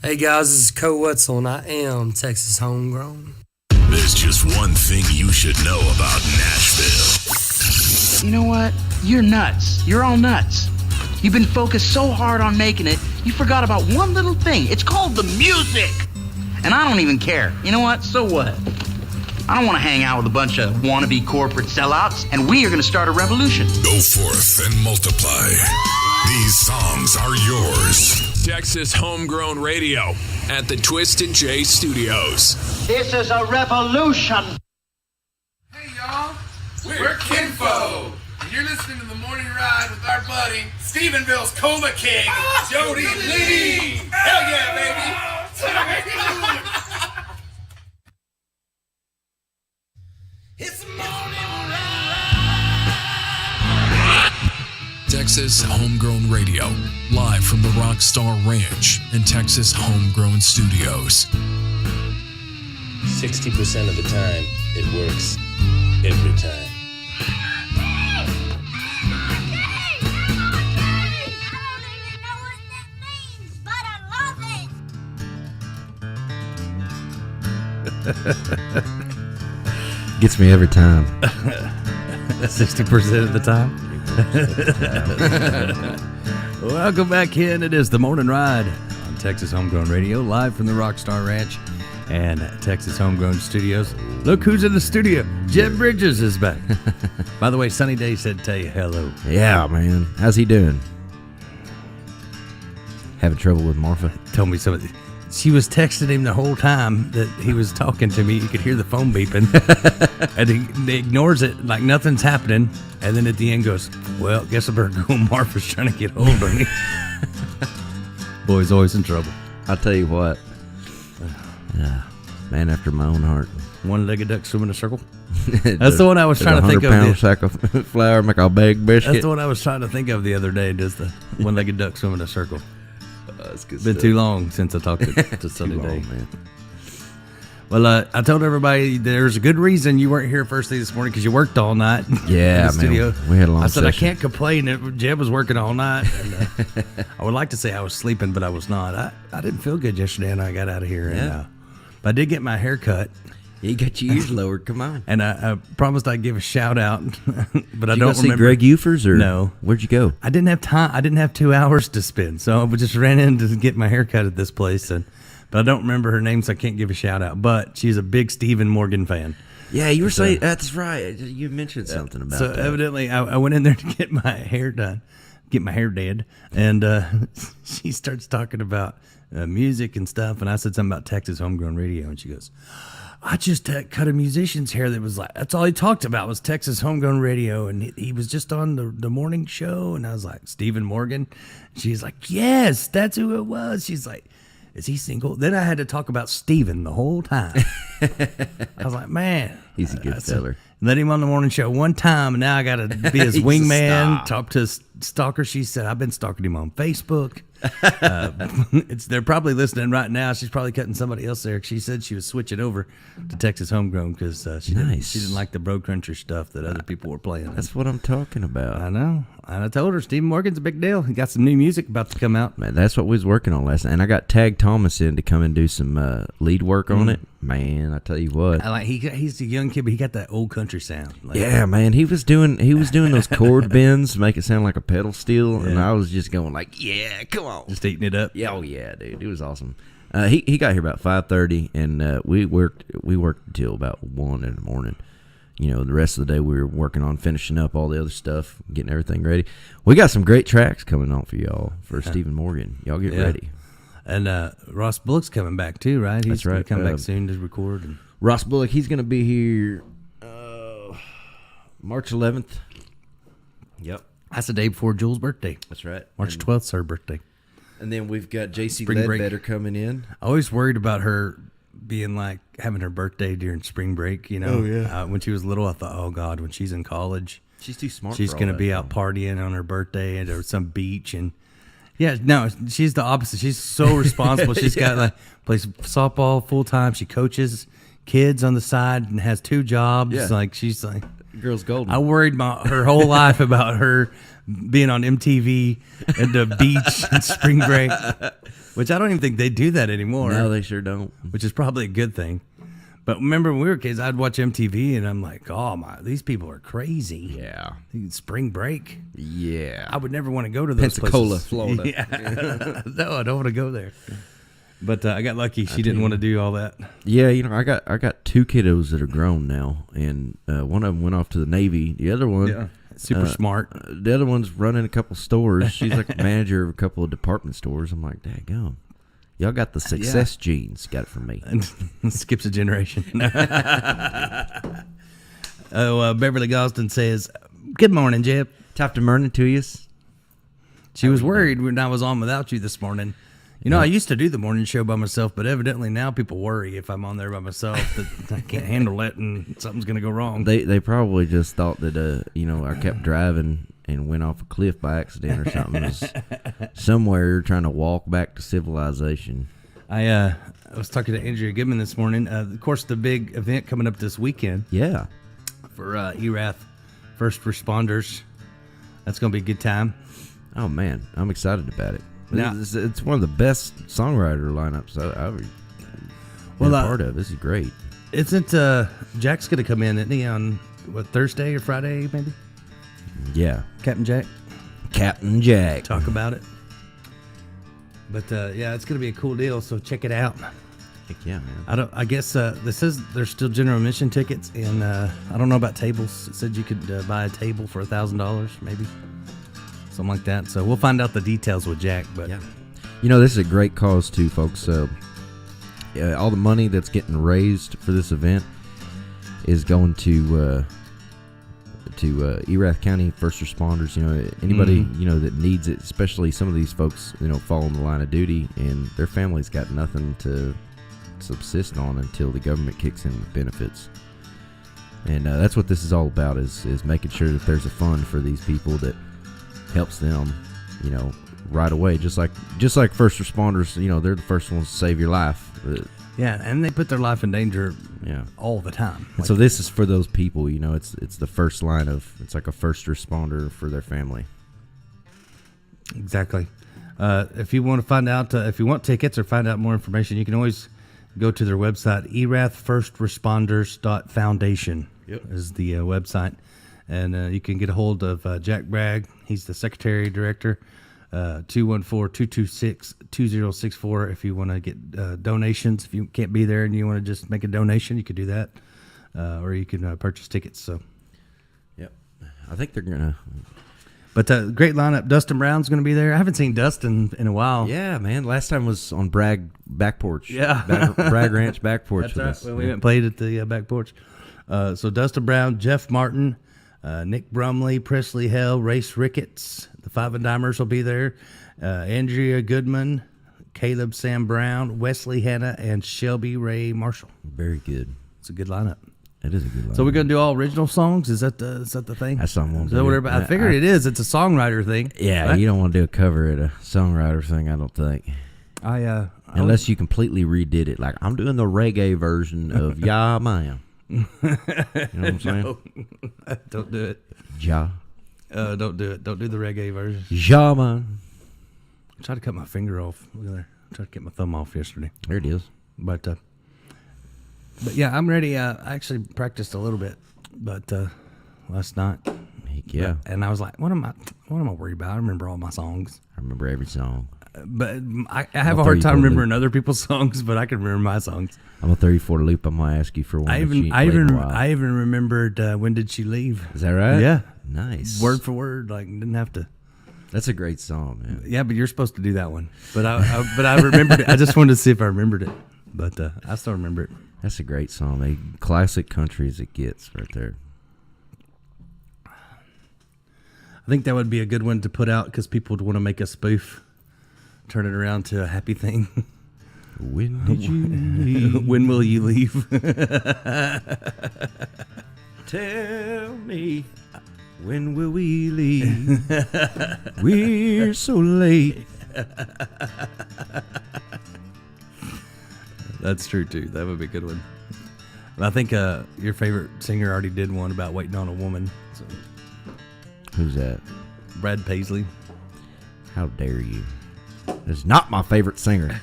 Hey guys, this is Co Wetzel and I am Texas homegrown. There's just one thing you should know about Nashville. You know what? You're nuts. You're all nuts. You've been focused so hard on making it, you forgot about one little thing. It's called the music. And I don't even care. You know what? So what? I don't want to hang out with a bunch of wannabe corporate sellouts, and we are going to start a revolution. Go forth and multiply. These songs are yours. Texas Homegrown Radio at the Twisted J Studios. This is a revolution. Hey y'all, we're Kinfo, and you're listening to The Morning Ride with our buddy, Stephenville's Coma King, Jody Lee. Hell yeah, baby. It's the morning ride. Texas Homegrown Radio, live from the Rockstar Ranch and Texas Homegrown Studios. 60% of the time, it works every time. Gets me every time. 60% of the time. Welcome back in. It is the Morning Ride on Texas Homegrown Radio, live from the Rockstar Ranch and Texas Homegrown Studios. Look who's in the studio. Jeb Bridges is back. By the way, Sunny Day said tell you hello. Yeah, man. How's he doing? Having trouble with Marfa? Told me something. She was texting him the whole time that he was talking to me. You could hear the phone beeping. And he ignores it like nothing's happening. And then at the end goes, well, guess I better go. Marfa's trying to get hold of me. Boy's always in trouble. I'll tell you what. Man after my own heart. One-legged duck swimming in a circle. That's the one I was trying to think of. 100-pound sack of flour, make a big biscuit. That's the one I was trying to think of the other day. Just the one-legged duck swimming in a circle. That's good Been stuff. too long since I talked to Sunny Day. Man. Well, I told everybody there's a good reason you weren't here first thing this morning because you worked all night. Yeah, in the man. studio. We had a long I said session. I can't complain. Jeb was working all night. And, I would like to say I was sleeping, but I was not. I didn't feel good yesterday, and I got out of here. Yeah. And, but I did get my hair cut. You got your ears lowered. Come on. And I promised I'd give a shout out, but I Did you don't go see remember. Greg Eufers or No. Where'd you go? I didn't have time. I didn't have 2 hours to spend, so I just ran in to get my hair cut at this place. But I don't remember her name, so I can't give a shout out. But she's a big Stephen Morgan fan. Yeah, you were saying that's right. You mentioned something about So that. evidently, I went in there to get my hair done, get my hair did, and she starts talking about music and stuff, and I said something about Texas Homegrown Radio, and she goes, I just cut a musician's hair that was like, that's all he talked about was Texas Homegrown Radio. And he was just on the morning show. And I was like, Stephen Morgan? She's like, yes, that's who it was. She's like, is he single? Then I had to talk about Stephen the whole time. I was like, man. He's a good feller. Let him on the morning show one time, and now I got to be his He's a wingman, star. talk to his stalker. She said, I've been stalking him on Facebook. They're probably listening right now. She's probably cutting somebody else there. She said she was switching over to Texas Homegrown because she didn't like the bro country stuff that other people were playing. That's what I'm talking about. I know. And I told her Stephen Morgan's a big deal. He got some new music about to come out. Man, that's what we was working on last night. And I got Tag Thomas in to come and do some lead work on it. Man, I tell you what. I like he's a young kid, but he got that old country sound. Like, Yeah, man, he was doing those chord bends to make it sound like a pedal steel, and I was just going like, yeah, come on, just eating it up. Yeah, oh yeah, dude, it was awesome. He got here about 5:30, and we worked until about 1 in the morning. You know, the rest of the day we were working on finishing up all the other stuff, getting everything ready. We got some great tracks coming on for y'all for Stephen Morgan. Y'all get ready. And Ross Bullock's coming back too, right? He's That's right. Coming back soon to record. And Ross Bullock, he's going to be here March 11th. Yep. That's the day before Jules' birthday. That's right. March 12th's her birthday. And then we've got J.C. Spring break. Ledbetter coming in. I always worried about her being like having her birthday during spring break, you know. Oh, yeah. When she was little, I thought, oh, God, when she's in college, She's too smart she's for all going to that, be out partying on her birthday at some beach. And yeah, no, she's the opposite. She's so responsible. She's got like plays softball full time. She coaches kids on the side and has 2 jobs. Yeah. Like she's like, Girl's golden. I worried her whole life about her being on MTV and the beach and spring break, which I don't even think they do that anymore. No, they sure don't. Which is probably a good thing. But remember when we were kids, I'd watch MTV and I'm like, oh my, these people are crazy. Yeah. Spring break. Yeah. I would never want to go to those Pensacola, places. Florida. Yeah. No, I don't want to go there. But I got lucky. She didn't want to do all that. Yeah, I got 2 kiddos that are grown now, and one of them went off to the Navy. The other one, super smart. The other one's running a couple stores. She's like a manager of a couple of department stores. I'm like, daggum. Y'all got the success genes. Got it from me. Skips a generation. Beverly Gosden says, "Good morning, Jeb. Top to morning to you." She was worried when I was on without you this morning. You know, I used to do the morning show by myself, but evidently now people worry if I'm on there by myself that I can't handle it and something's going to go wrong. They probably just thought that I kept driving and went off a cliff by accident or something. It was somewhere trying to walk back to civilization. I was talking to Andrea Goodman this morning. Of course, the big event coming up this weekend. Yeah. For ERATH First Responders. That's going to be a good time. Oh, man. I'm excited about it. Now, It's one of the best songwriter lineups I've been a part of. This is great. Isn't Jack's going to come in, isn't he, on Thursday or Friday maybe? Yeah. Captain Jack? Captain Jack. Talk about it. But it's going to be a cool deal, so check it out. Heck yeah, man. I guess this says there's still general admission tickets, and I don't know about tables. It said you could buy a table for $1,000 maybe. Something like that. So we'll find out the details with Jack. But yeah. This is a great cause too, folks. All the money that's getting raised for this event is going to Erath County first responders. Anybody that needs it, especially some of these folks fall in the line of duty and their family's got nothing to subsist on until the government kicks in with benefits. And that's what this is all about, is making sure that there's a fund for these people that helps them, right away. Just like first responders, they're the first ones to save your life. Yeah, and they put their life in danger all the time. And so this is for those people, it's the first line it's like a first responder for their family. Exactly. If you want to find out, if you want tickets or find out more information, you can always go to their website, erathfirstresponders.foundation is the website. And you can get a hold of Jack Bragg. He's the secretary director. 214-226-2064 if you want to get donations. If you can't be there and you want to just make a donation, you could do that. Or you can purchase tickets. So, yep. I think they're going to. But great lineup. Dustin Brown's going to be there. I haven't seen Dustin in a while. Yeah, man. Last time was on Bragg Back Porch. Yeah. Bragg Ranch Back Porch. That's right. When we went and played at the Back Porch. So Dustin Brown, Jeff Martin, Nick Brumley, Presley Hell, Race Ricketts, the Five and Dimers will be there. Andrea Goodman, Caleb Sam Brown, Wesley Hanna, and Shelby Ray Marshall. Very good. It's a good lineup. It is a good lineup. So we're gonna do all original songs? Is that the thing? That's something. I figured it is. It's a songwriter thing. Yeah, right? You don't want to do a cover at a songwriter thing, I don't think. Unless you completely redid it, like I'm doing the reggae version of Ya Man. You know what I'm saying? No. Don't do it. Ja. Don't do it. Don't do the reggae version. Ja Man. I tried to cut my finger off. Look at there. I tried to get my thumb off yesterday. There it is. But yeah, I'm ready. I actually practiced a little bit, but last night. Heck yeah. And I was like, what am I worried about? I remember all my songs. I remember every song. But I have a hard time remembering other people's songs, but I can remember my songs. I'm a 34 loop. I'm gonna ask you for one. I even remembered When Did She Leave? Is that right? Yeah. Nice. Word for word, like didn't have to. That's a great song, man. Yeah, but you're supposed to do that one. But I remembered it. I just wanted to see if I remembered it. But I still remember it. That's a great song. A classic country as it gets, right there. I think that would be a good one to put out because people would want to make a spoof, turn it around to a happy thing. When did you leave? When will you leave? Tell me, when will we leave? We're so late. That's true too. That would be a good one. I think your favorite singer already did one about waiting on a woman. So. Who's that? Brad Paisley. How dare you? That's not my favorite singer.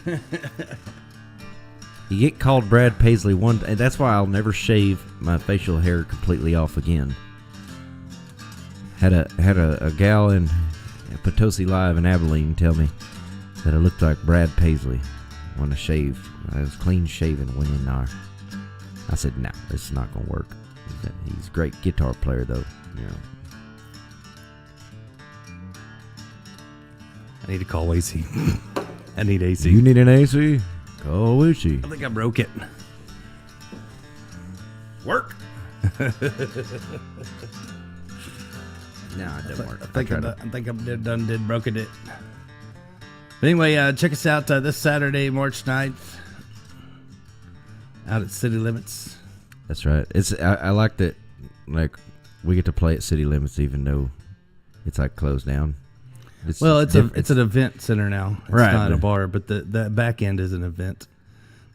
You get called Brad Paisley one, and that's why I'll never shave my facial hair completely off again. Had a gal in Potosi Live in Abilene tell me that I looked like Brad Paisley when I shaved. I was clean shaven, went in there. I said, "No, this is not gonna work." He's a great guitar player, though. You know. I need to call AC. I need AC. You need an AC? Call AC. I think I broke it. Work. No, it didn't work. I think I did broken it. But anyway, check us out this Saturday, March 9th, out at City Limits. That's right. I like that. Like, we get to play at City Limits, even though it's like closed down. It's an event center now. It's right, not a bar, but the back end is an event.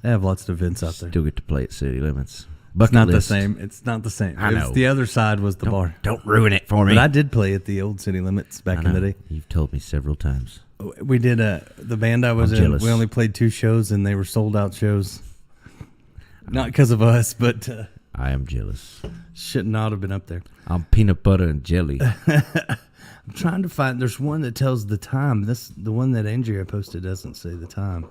They have lots of events out there. Still get to play at City Limits. It's not the same. It's not the same. I know. The other side was the bar. Don't ruin it for me. But I did play at the old City Limits back in the day. You've told me several times. We did the band I was in. Jealous. We only played 2 shows, and they were sold out shows. Not because of us, but I am jealous. Should not have been up there. I'm peanut butter and jelly. I'm trying to find. There's one that tells the time. The one that Andrea posted doesn't say the time.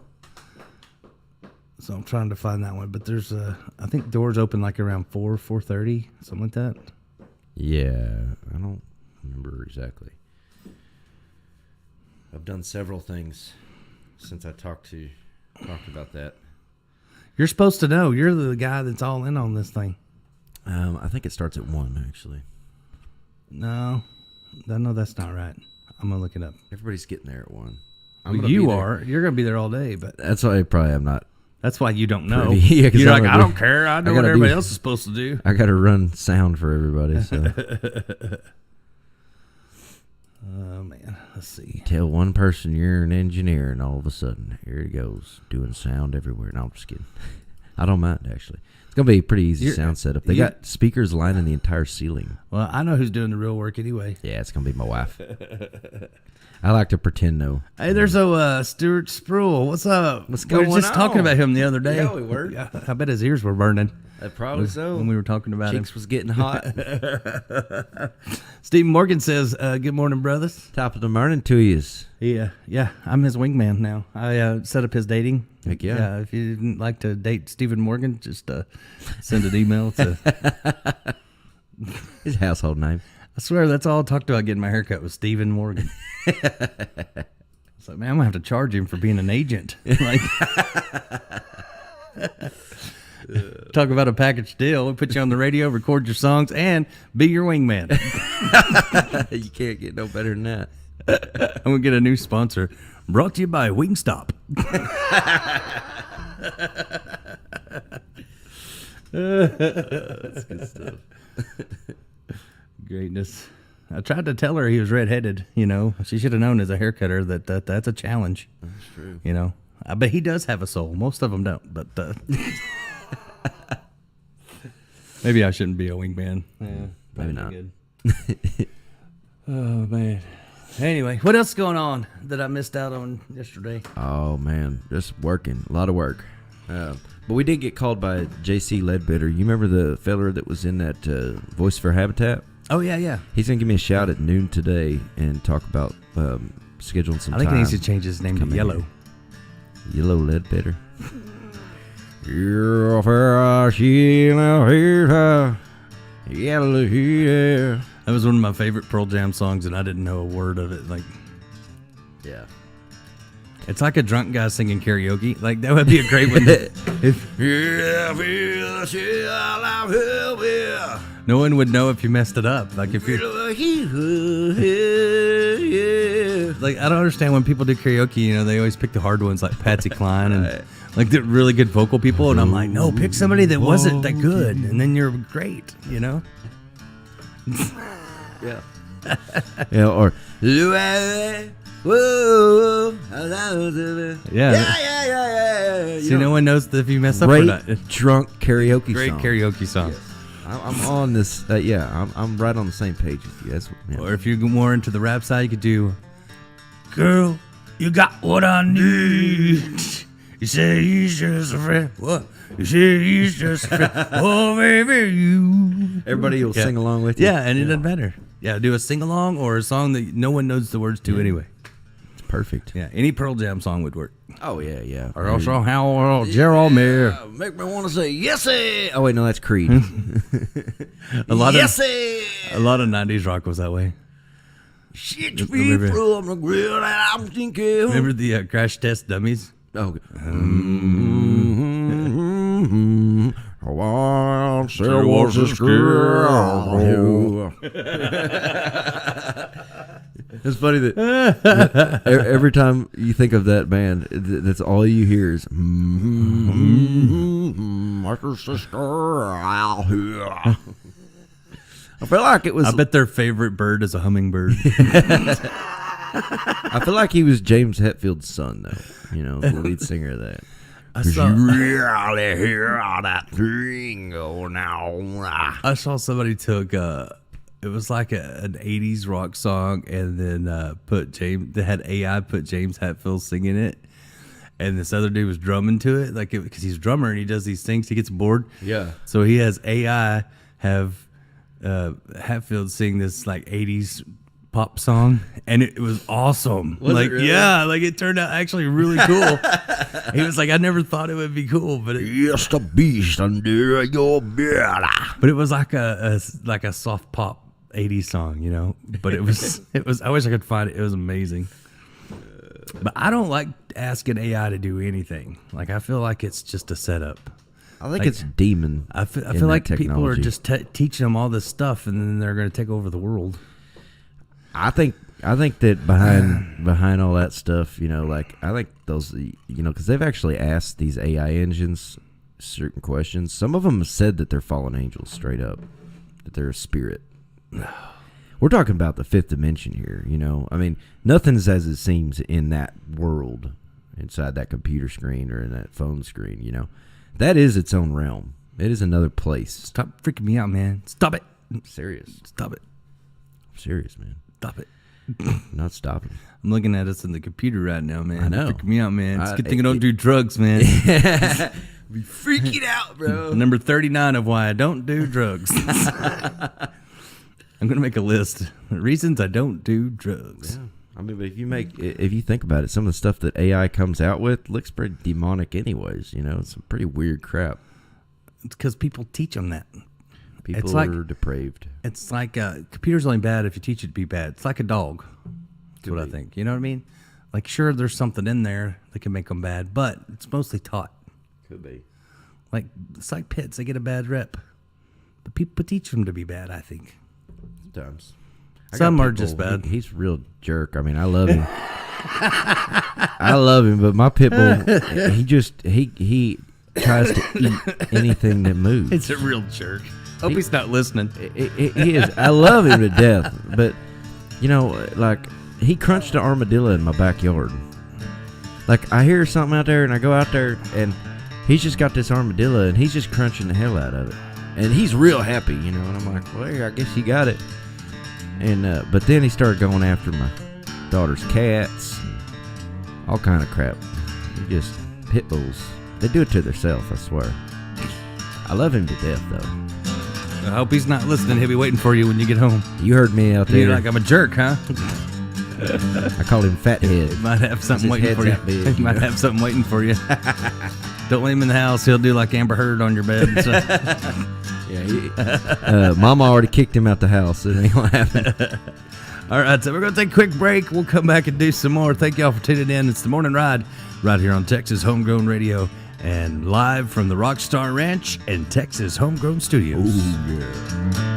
So I'm trying to find that one. But there's I think doors open like around 4:30, something like that. Yeah, I don't remember exactly. I've done several things since I talked about that. You're supposed to know. You're the guy that's all in on this thing. I think it starts at 1, actually. No, that's not right. I'm gonna look it up. Everybody's getting there at 1. You are. You're gonna be there all day, but that's why probably I'm not. That's why you don't know. Yeah, you're like, I don't care. I know what everybody else is supposed to do. I got to run sound for everybody. So. Oh man, let's see. Tell one person you're an engineer, and all of a sudden, here he goes doing sound everywhere. No, I'm just kidding. I don't mind, actually. It's gonna be a pretty easy sound setup. They got speakers lining the entire ceiling. Well, I know who's doing the real work anyway. Yeah, it's gonna be my wife. I like to pretend though. Hey, there's Stuart Spruill. What's up? What's going on? We were just talking about him the other day. Yeah, we were. I bet his ears were burning. Probably so. When we were talking about Cheeks him. was getting hot. Stephen Morgan says, good morning, brothers. Top of the morning to yous. Yeah, I'm his wingman now. I set up his dating. Heck yeah. If you didn't like to date Stephen Morgan, just send an email to... His household name. I swear that's all I talked about getting my haircut was Stephen Morgan. It's like, man, I'm going to have to charge him for being an agent. Like, talk about a package deal. We'll put you on the radio, record your songs, and be your wingman. You can't get no better than that. I'm going to get a new sponsor. Brought to you by Wingstop. That's good stuff. Greatness. I tried to tell her he was redheaded, She should have known as a haircutter that that's a challenge. That's true. But he does have a soul. Most of them don't, but maybe I shouldn't be a wingman. Yeah, maybe not. Good. Oh, man. Anyway, what else is going on that I missed out on yesterday? Oh, man. Just working. A lot of work. But we did get called by J.C. Ledbetter. You remember the feller that was in that Voice for Habitat? Oh, yeah. He's going to give me a shout at noon today and talk about scheduling some time. I think he needs to change his name to Yellow. Yellow Ledbetter. That was one of my favorite Pearl Jam songs, and I didn't know a word of it. Like, yeah. It's like a drunk guy singing karaoke. Like, that would be a great one. No one would know if you messed it up. Like, if you're... Like, I don't understand when people do karaoke, they always pick the hard ones like Patsy Cline and, like, the really good vocal people. And I'm like, no, pick somebody that wasn't that good, and then you're great, Yeah. Yeah, or... Yeah. You See, no one knows if you mess up or great not. drunk karaoke Great song. karaoke song. I'm on this. I'm right on the same page with you. That's yeah. Or if you go more into the rap side, you could do, "Girl, you got what I need." You say he's just a friend. What? You say he's just a friend. Oh, baby, you. Everybody will sing along with you. Yeah, and it doesn't matter. Yeah, do a sing along or a song that no one knows the words to anyway. It's perfect. Yeah, any Pearl Jam song would work. Oh yeah. Or also how Jeremy. Make me want to say yes. Oh wait, no, that's Creed. A lot yes. of 90s rock was that way. 6 feet from the grill and I'm thinking. Remember the Crash Test Dummies? Oh. Once there was this girl. It's funny that every time you think of that band, that's all you hear is my sister out here. I feel like it was. I bet their favorite bird is a hummingbird. I feel like he was James Hetfield's son, though. You know, the lead singer of that. I saw, really hear all that thing go now. I saw somebody took it was like an 80s rock song and then they had AI put James Hetfield singing it, and this other dude was drumming to it, like because he's a drummer and he does these things, he gets bored. Yeah. So he has AI have Hetfield sing this like 80s pop song, and it was awesome. Was like it really? Yeah, like it turned out actually really cool. He was like, I never thought it would be cool, but Yes, the beast under your beard. but it was like a soft pop 80s song, you know. But it was I wish I could find it. It was amazing. But I don't like asking AI to do anything. Like I feel like it's just a setup. I think Like, it's demon. I feel like people are just teaching them all this stuff, and then they're going to take over the world. I think that behind all that stuff, you know, like I think those, you know, because they've actually asked these AI engines certain questions. Some of them have said that they're fallen angels, straight up, that they're a spirit. We're talking about the fifth dimension here, you know. I mean, nothing's as it seems in that world, inside that computer screen or in that phone screen, you know. That is its own realm. It is another place. Stop freaking me out, man. Stop it. I'm serious. Stop it. I'm serious, man. Stop it. I'm not stopping. I'm looking at us in the computer right now, man. I know. Freaking me out, man. It's a good thing I don't do drugs, man. Be freaking out, bro. Number 39 of why I don't do drugs. I'm going to make a list. Reasons I don't do drugs. Yeah. I mean, but if you think about it, some of the stuff that AI comes out with looks pretty demonic anyways, you know. It's some pretty weird crap. It's because people teach them that. People It's like- are depraved. It's like computer's only bad if you teach it to be bad. It's like a dog. That's what I think. You know what I mean? Like, sure, there's something in there that can make them bad, but it's mostly taught. Could be. Like, it's like pets. They get a bad rep. But people teach them to be bad, I think. Sometimes. Some are just bad. He's a real jerk. I mean, I love him. I love him, but my pit bull, he tries to eat anything that moves. It's a real jerk. Hope he's not listening. He is. I love him to death, but you know, like he crunched an armadillo in my backyard. Like I hear something out there, and I go out there, and he's just got this armadillo, and he's just crunching the hell out of it, and he's real happy, you know. And I'm like, well, I guess he got it. And but then he started going after my daughter's cats, and all kind of crap. He just pit bulls. They do it to themselves, I swear. I love him to death, though. I hope he's not listening. He'll be waiting for you when you get home. You heard me out there. You're like, I'm a jerk, huh? I call him Fathead. He might have something His waiting for you. head's that big, He might you know? have something waiting for you. Don't leave him in the house. He'll do like Amber Heard on your bed. So. Yeah, Mama already kicked him out the house. It ain't gonna happen. All right, so we're going to take a quick break. We'll come back and do some more. Thank y'all for tuning in. It's the Morning Ride right here on Texas Homegrown Radio and live from the Rockstar Ranch and Texas Homegrown Studios. Ooh, yeah.